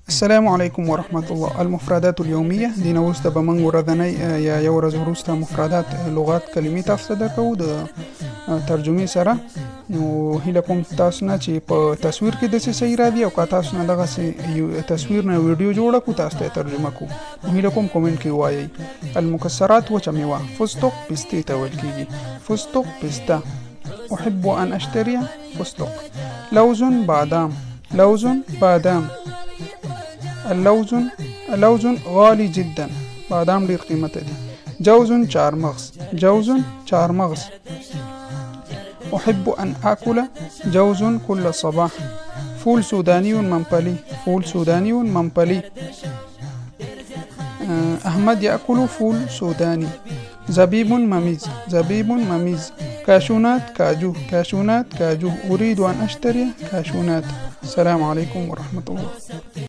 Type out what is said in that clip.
السلام عليكم ورحمة الله. المفردات اليومية دي نوسته بمنګ ورځنی یا یو ورځ وروسته مفردات لغات کلمې تاسو ته درکو د ترجمې سره. نو هیله کوم تاسو نه چې په تصویر کې داسې صحیح راځي او که تاسو نه دغسې تصویر نه ویډیو جوړه کړو تاسو ته ترجمه کوو. نو هیله کوم کومنټ کې ووایئ. المکسرات وچه میوه فستق پستې ته ویل کېږي. فستق پسته. أحب أن أشتري فستق. لوز بادام. لوز بادام. اللوز غالي جدا. بادام ډیر قیمته دي. جوز چارمغز. جوز چارمغز. أحب أن آكل جوز كل صباح. فول سوداني منبلي. فول سوداني منبلي. أحمد يأكل فول سوداني. زبيب مميز. زبيب مميز. كاشونات كاجو. كاشونات كاجو. أريد أن أشتري كاشونات. السلام عليكم ورحمة الله.